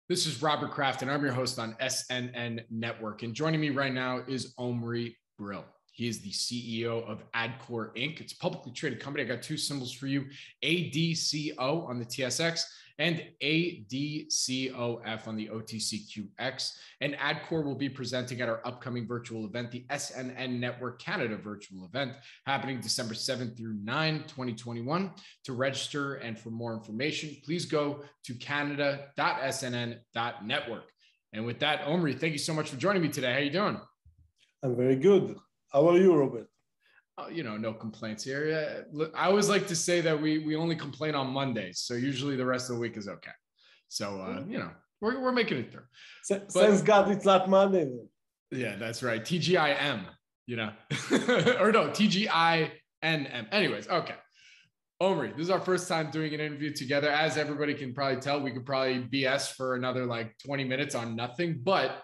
This is Robert Kraft, and I'm your host on SNN Network. And joining me right now is Omri Brill. He is the CEO of Adcore Inc. It's a publicly traded company. I got two symbols for you, ADCO on the TSX and ADCOF on the OTCQX. And Adcore will be presenting at our upcoming virtual event, the SNN Network Canada virtual event, happening December 7th through 9, 2021. To register and for more information, please go to canada.snn.network. And with that, Omri, thank you so much for joining me today. How are you doing? I'm very good. How are you, Robert? No complaints here. I always like to say that we only complain on Mondays, so usually the rest of the week is okay. So we're making it through. Thanks God it's not Monday then. Yeah, that's right. TGIM, or no, TGINM. Anyways, okay. Omri, this is our first time doing an interview together. As everybody can probably tell, we could probably BS for another like 20 minutes on nothing, but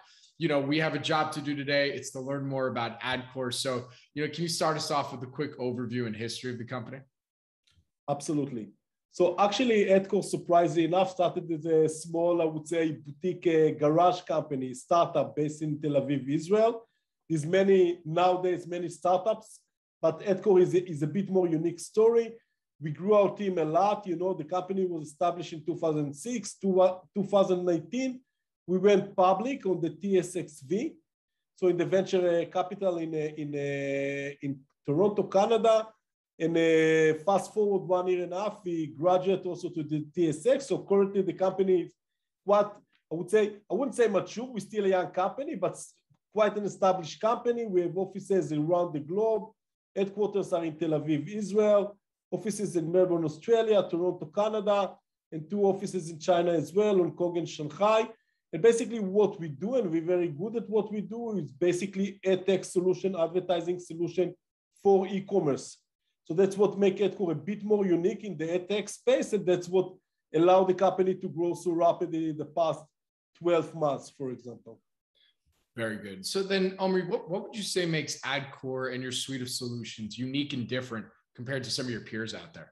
we have a job to do today. It's to learn more about Adcore. So, can you start us off with a quick overview and history of the company? Absolutely. So actually, Adcore, surprisingly enough, started as a small, I would say, boutique garage company, startup based in Tel Aviv, Israel. There's nowadays many startups, but Adcore is a bit more unique story. We grew our team a lot. The company was established in 2006, 2019. We went public on the TSXV, so in the venture capital in Toronto, Canada. And fast forward 1 year and a half, we graduated also to the TSX. So currently the company is what I wouldn't say mature, we're still a young company, but quite an established company. We have offices around the globe. Headquarters are in Tel Aviv, Israel, offices in Melbourne, Australia, Toronto, Canada, and 2 offices in China as well, Hong Kong and Shanghai. And basically what we do, and we're very good at what we do, is basically a tech solution, advertising solution for e-commerce. So that's what makes Adcore a bit more unique in the tech space, and that's what allowed the company to grow so rapidly in the past 12 months, for example. Very good. So then, Omri, what would you say makes Adcore and your suite of solutions unique and different compared to some of your peers out there?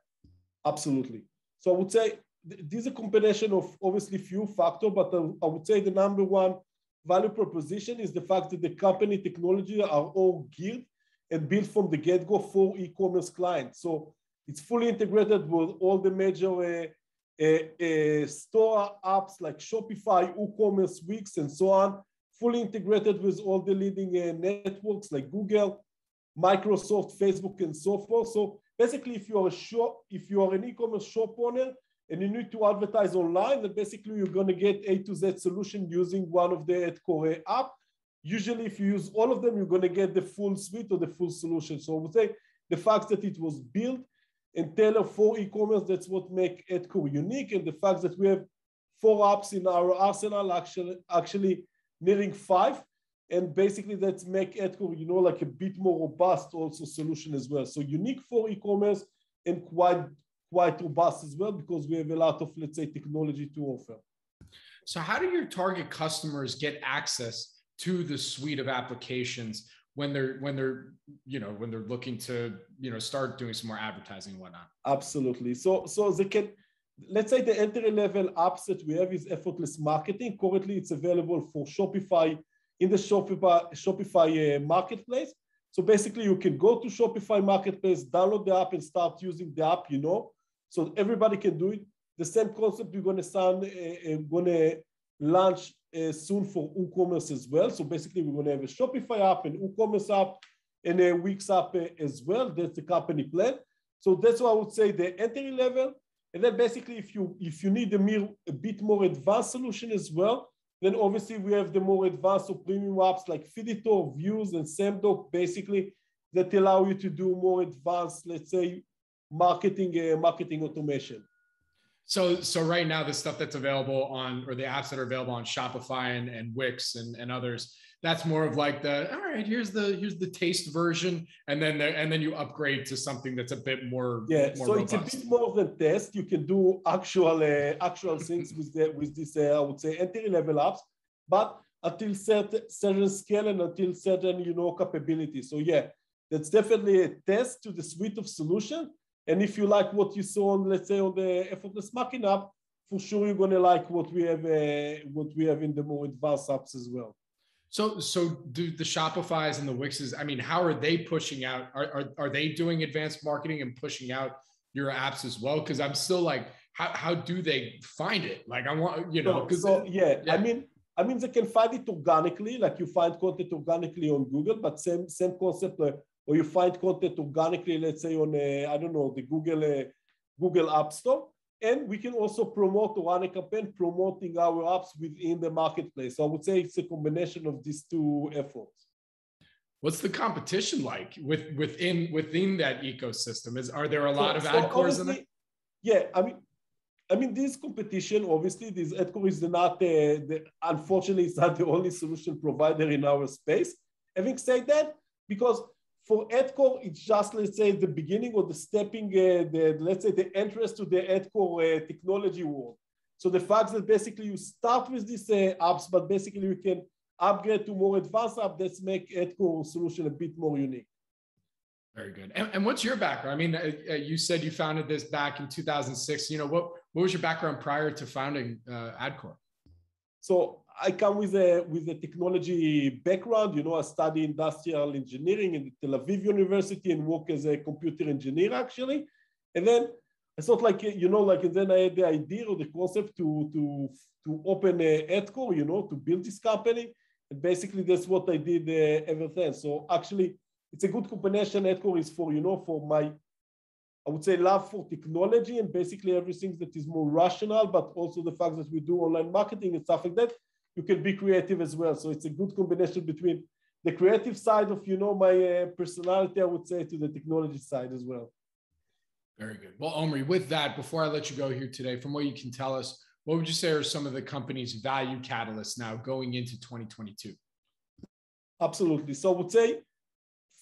Absolutely. So I would say this is a combination of obviously few factors, but I would say the number one value proposition is the fact that the company technology are all geared and built from the get-go for e-commerce clients. So it's fully integrated with all the major store apps like Shopify, WooCommerce, Wix, and so on, fully integrated with all the leading networks like Google, Microsoft, Facebook, and so forth. So basically, if you are an e-commerce shop owner, and you need to advertise online, then basically you're going to get A to Z solution using one of the Adcore app. Usually, if you use all of them, you're going to get the full suite or the full solution. So I would say the fact that it was built and tailored for e-commerce, that's what makes Adcore unique. And the fact that we have 4 apps in our arsenal, actually nearing 5. And basically that's make Adcore, like a bit more robust also solution as well. So unique for e-commerce and quite robust as well, because we have a lot of, let's say, technology to offer. So how do your target customers get access to the suite of applications when they're looking to, start doing some more advertising and whatnot? Absolutely. So they can, let's say the entry-level apps that we have is effortless marketing. Currently, it's available for Shopify in the Shopify marketplace. So basically, you can go to Shopify marketplace, download the app, and start using the app, So everybody can do it. The same concept we're going to launch soon for WooCommerce as well. So basically, we're going to have a Shopify app, and WooCommerce app, and a Wix app as well. That's the company plan. So that's what I would say the entry level. And then basically, if you need a bit more advanced solution as well, then obviously we have the more advanced or premium apps like Feeditor, Views, and Semdoc, basically that allow you to do more advanced, let's say, marketing automation. So right now, the stuff that's available or the apps that are available on Shopify and Wix and others, that's more of like all right, here's the taste version, and then you upgrade to something that's a bit more so robust. It's a bit more than test. You can do actual things with this I would say entry level apps, but until certain scale and until certain capability. So that's definitely a test to the suite of solution. And if you like what you saw on, let's say, on the effortless marketing app, for sure you're going to like what we have in the more advanced apps as well. So do the Shopify's and the Wixes, I mean, how are they pushing out? Are they doing advanced marketing and pushing out your apps as well? Because I'm still like, how do they find it? Like I want, you know, yeah. I mean, they can find it organically, like you find content organically on Google, but same concept, or you find content organically, let's say on, I don't know, the Google App Store. And we can also promote or run a campaign promoting our apps within the marketplace. So I would say it's a combination of these two efforts. What's the competition like within that ecosystem? Are there a lot of Adcores in there? Yeah, I mean, this competition, obviously, this Adcore is unfortunately, it's not the only solution provider in our space. Having said that, because for Adcore, it's just, let's say, the beginning or the stepping, let's say, the entrance to the Adcore technology world. So the fact that basically you start with these apps, but basically you can upgrade to more advanced apps that make Adcore solution a bit more unique. Very good. And what's your background? I mean, you said you founded this back in 2006. You know, what was your background prior to founding Adcore? So I come with a technology background. You know, I study industrial engineering in the Tel Aviv University and work as a computer engineer actually. And then I thought and then I had the idea or the concept to open Adcore, you know, to build this company. And basically that's what I did ever since. So actually it's a good combination. Adcore is for my, I would say, love for technology and basically everything that is more rational, but also the fact that we do online marketing and stuff like that. You can be creative as well. So it's a good combination between the creative side of, my personality, I would say, to the technology side as well. Very good. Well, Omri, with that, before I let you go here today, from what you can tell us, what would you say are some of the company's value catalysts now going into 2022? Absolutely. So I would say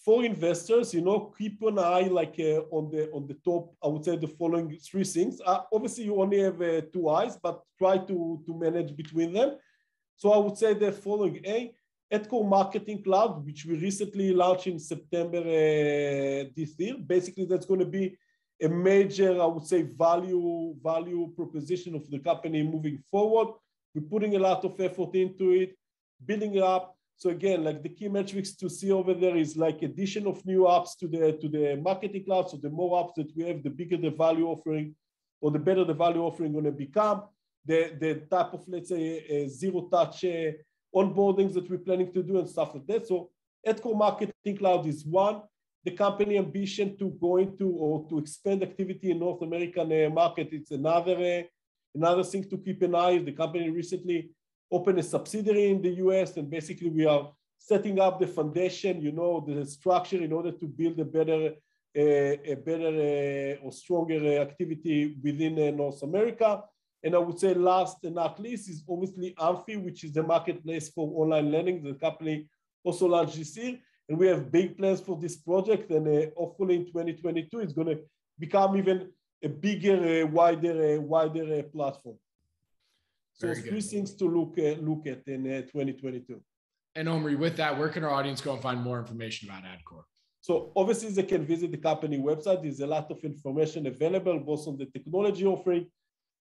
for investors, keep an eye on the top, I would say the following three things. Obviously, you only have two eyes, but try to manage between them. So I would say the following: Adcore Marketing Cloud, which we recently launched in September this year. Basically, that's going to be a major, I would say, value proposition of the company moving forward. We're putting a lot of effort into it, building it up. So again, like the key metrics to see over there is like addition of new apps to the marketing cloud. So the more apps that we have, the bigger the value offering, or the better the value offering going to become. The type of, let's say, zero-touch onboardings that we're planning to do and stuff like that. So Adcore Marketing Cloud is one. The company ambition to go into or to expand activity in North American market, it's another thing to keep an eye. The company recently opened a subsidiary in the US, and basically we are setting up the foundation, the structure in order to build a better or stronger activity within North America. And I would say last and not least is obviously Amphy, which is the marketplace for online learning. The company also launched this year, and we have big plans for this project. And hopefully in 2022, it's going to become even a bigger, wider platform. So three things to look at in 2022. And Omri, with that, where can our audience go and find more information about Adcore? So obviously they can visit the company website. There's a lot of information available, both on the technology offering,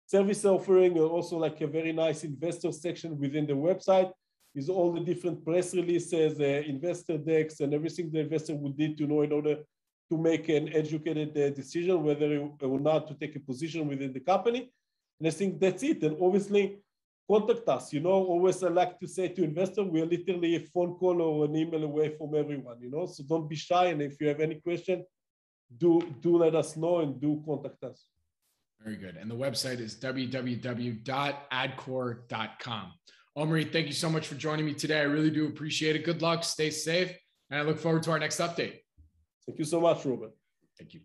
service offering, and also like a very nice investor section within the website with all the different press releases, investor decks, and everything the investor would need to know in order to make an educated decision whether or not to take a position within the company. And I think that's it. And obviously, contact us. Always I like to say to investors, we are literally a phone call or an email away from everyone. So don't be shy. And if you have any question, do let us know and do contact us. Very good. And the website is www.adcore.com. Omri, thank you so much for joining me today. I really do appreciate it. Good luck. Stay safe. And I look forward to our next update. Thank you so much, Robert. Thank you.